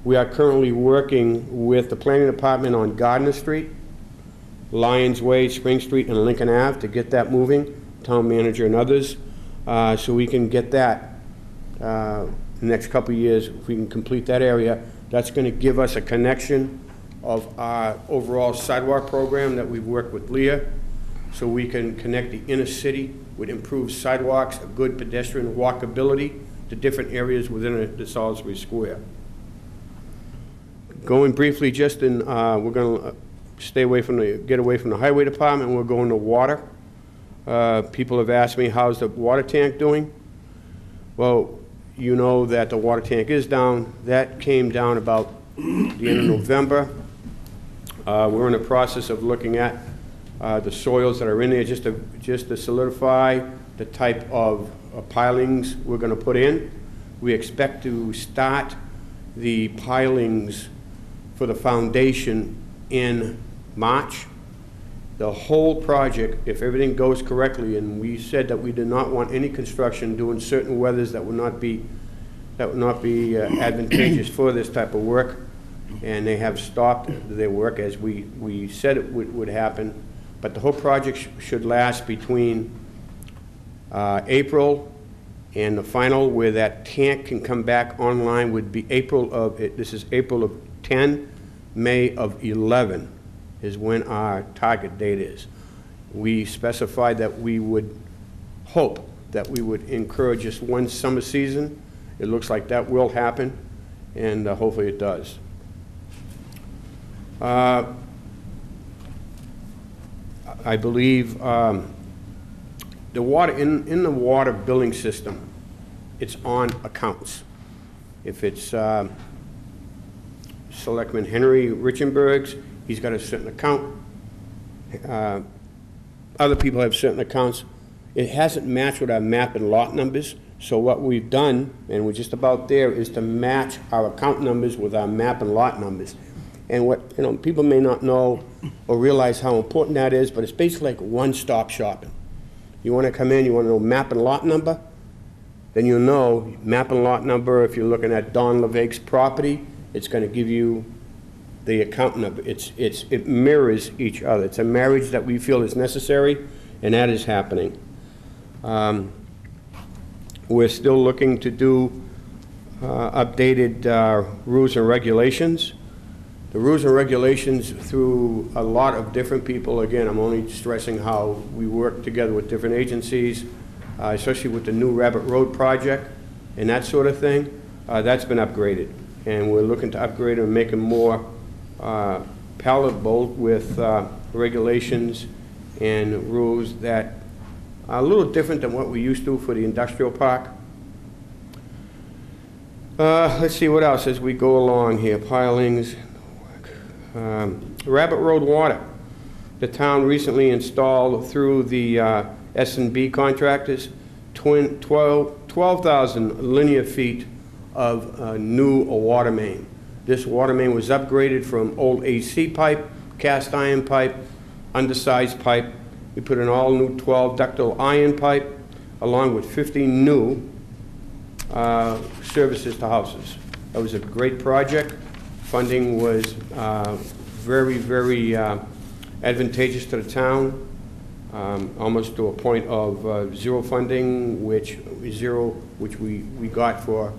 We are currently working with the planning department on Gardner Street, Lions Way, Spring Street, and Lincoln Ave to get that moving, town manager and others, so we can get that the next couple of years. If we can complete that area, that's going to give us a connection of our overall sidewalk program that we've worked with Leah, so we can connect the inner city with improved sidewalks, a good pedestrian walkability to different areas within the Salisbury Square. Going briefly, just in, we're going to stay away from get away from the highway department. We're going to water. People have asked me, how's the water tank doing? Well, you know that the water tank is down. That came down about the end of November. We're in the process of looking at the soils that are in there just to solidify the type of pilings we're going to put in. We expect to start the pilings for the foundation in March. The whole project, if everything goes correctly, and we said that we did not want any construction during certain weathers that would not be advantageous for this type of work, and they have stopped their work as we said it would happen. But the whole project should last between April and the final, where that tank can come back online, would be April of, this is April of 10, May of 11 is when our target date is. We specified that we would hope that we would incur just one summer season. It looks like that will happen, and hopefully it does. I believe the water, in the water billing system, it's on accounts. If it's Selectman Henry Richenberg's, he's got a certain account. Other people have certain accounts. It hasn't matched with our map and lot numbers, so what we've done, and we're just about there, is to match our account numbers with our map and lot numbers. And what, you know, people may not know or realize how important that is, but it's basically like one-stop shopping. You want to come in, you want to know map and lot number, then you'll know map and lot number. If you're looking at Don Levesque's property, it's going to give you the account number. It mirrors each other. It's a marriage that we feel is necessary, and that is happening. We're still looking to do updated rules and regulations. The rules and regulations through a lot of different people. Again, I'm only stressing how we work together with different agencies, especially with the new Rabbit Road project and that sort of thing. That's been upgraded, and we're looking to upgrade and make them more palatable with regulations and rules that are a little different than what we used to for the industrial park. Let's see what else as we go along here. Pilings. Rabbit Road water. The town recently installed through the S&B contractors 12,000 linear feet of new water main. This water main was upgraded from old AC pipe, cast iron pipe, undersized pipe. We put an all new 12 ductile iron pipe along with 50 new services to houses. That was a great project. Funding was very, very advantageous to the town, almost to a point of zero funding, which we got for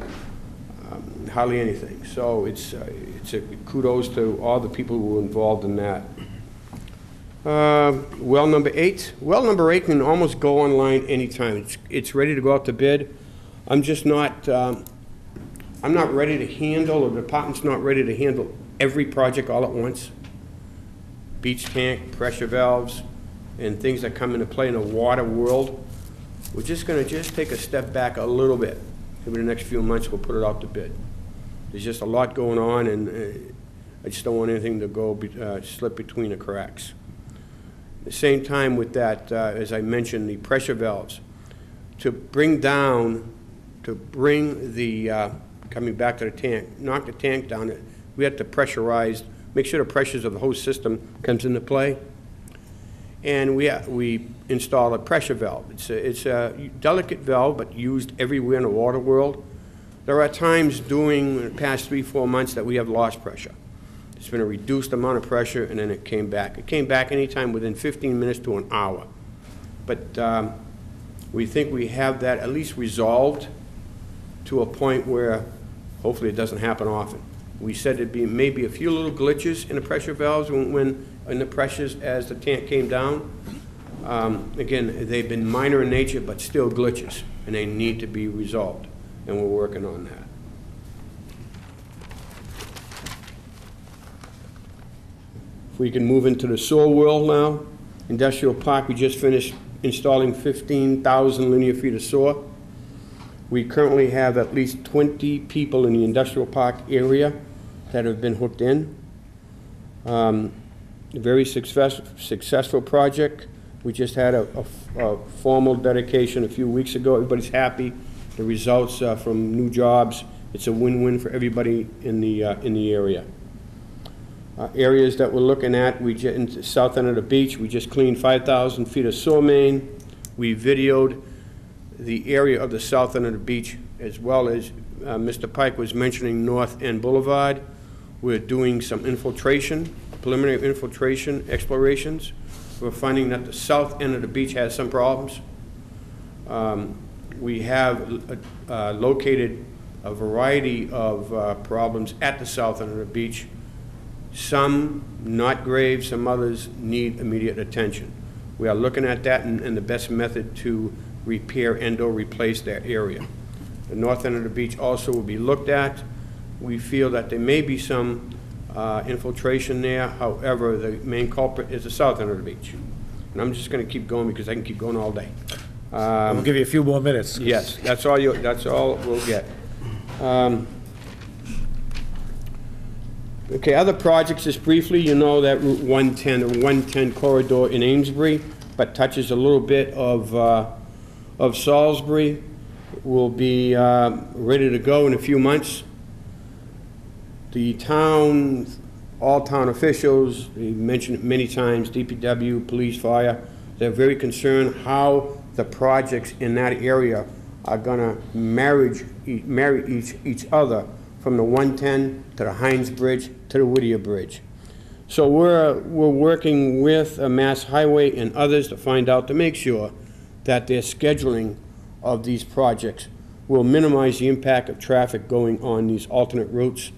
hardly anything. So it's a kudos to all the people who were involved in that. Well number 8. Well number 8 can almost go online anytime. It's ready to go out to bid. I'm just not. I'm not ready to handle, or the department's not ready to handle every project all at once. Beach tank, pressure valves, and things that come into play in the water world. We're just going to take a step back a little bit. Maybe the next few months we'll put it out to bid. There's just a lot going on, and I just don't want anything to go slip between the cracks. At the same time with that, as I mentioned, the pressure valves, to bring the coming back to the tank, knock the tank down, we have to pressurize, make sure the pressures of the whole system comes into play. And we install a pressure valve. It's a delicate valve, but used everywhere in the water world. There are times during the past 3-4 months that we have lost pressure. It's been a reduced amount of pressure, and then it came back. It came back anytime within 15 minutes to an hour. But we think we have that at least resolved to a point where hopefully it doesn't happen often. We said it'd be maybe a few little glitches in the pressure valves when in the pressures as the tank came down. Again, they've been minor in nature, but still glitches, and they need to be resolved, and we're working on that. If we can move into the sewer world now. Industrial Park, we just finished installing 15,000 linear feet of sewer. We currently have at least 20 people in the Industrial Park area that have been hooked in. A very successful project. We just had a formal dedication a few weeks ago. Everybody's happy. The results from new jobs. It's a win-win for everybody in the area. Areas that we're looking at, in the south end of the beach, we just cleaned 5,000 feet of sewer main. We videoed the area of the south end of the beach, as well as Mr. Pike was mentioning North End Boulevard. We're doing some infiltration, preliminary infiltration explorations. We're finding that the south end of the beach has some problems. We have located a variety of problems at the south end of the beach. Some not grave, some others need immediate attention. We are looking at that and the best method to repair and/or replace that area. The north end of the beach also will be looked at. We feel that there may be some infiltration there. However, the main culprit is the south end of the beach. And I'm just going to keep going because I can keep going all day. We'll give you a few more minutes. Yes, that's all we'll get. Okay, other projects, just briefly, you know that Route 110, the 110 corridor in Amesbury, but touches a little bit of Salisbury. Will be ready to go in a few months. The town, all town officials, we mentioned it many times, DPW, police, fire, they're very concerned how the projects in that area are going to marry each other, from the 110 to the Hines Bridge to the Whittier Bridge. So we're working with Mass Highway and others to find out, to make sure that their scheduling of these projects will minimize the impact of traffic going on these alternate routes.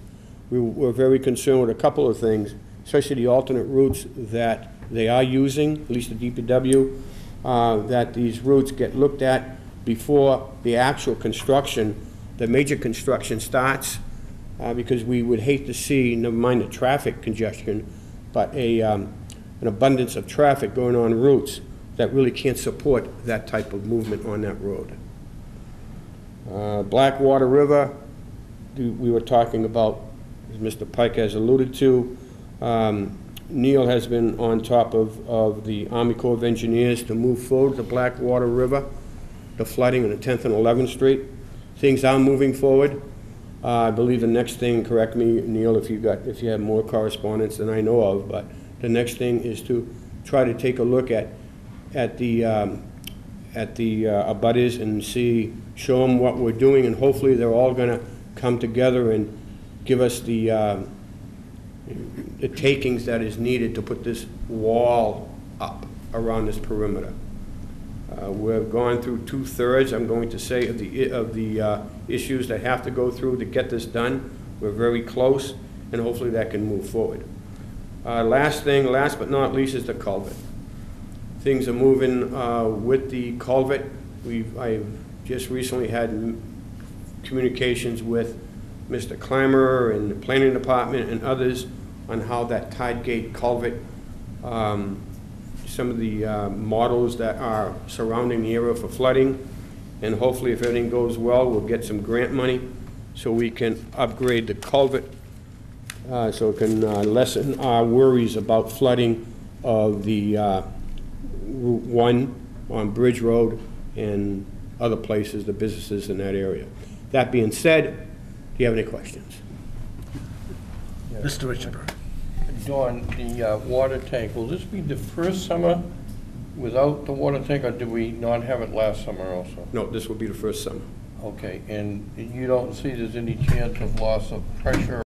We're very concerned with a couple of things, especially the alternate routes that they are using, at least the DPW, that these routes get looked at before the actual construction, the major construction starts, because we would hate to see, never mind the traffic congestion, but an abundance of traffic going on routes that really can't support that type of movement on that road. Blackwater River, we were talking about, as Mr. Pike has alluded to. Neil has been on top of the Army Corps of Engineers to move forward the Blackwater River, the flooding on the 10th and 11th Street. Things are moving forward. I believe the next thing, correct me, Neil, if you have more correspondence than I know of, but the next thing is to try to take a look at the abutters and show them what we're doing, and hopefully they're all going to come together and give us the takings that is needed to put this wall up around this perimeter. We've gone through 2/3, I'm going to say, of the issues that have to go through to get this done. We're very close, and hopefully that can move forward. Last but not least, is the culvert. Things are moving with the culvert. I've just recently had communications with Mr. Clymer and the planning department and others on how that Tide Gate culvert, some of the models that are surrounding the area for flooding, and hopefully if everything goes well, we'll get some grant money so we can upgrade the culvert so it can lessen our worries about flooding of the Route 1 on Bridge Road and other places, the businesses in that area. That being said, do you have any questions? Yes. Mr. Richardson. Dawn, the water tank, will this be the first summer without the water tank, or did we not have it last summer also? No, this will be the first summer. Okay, and you don't see there's any chance of loss of pressure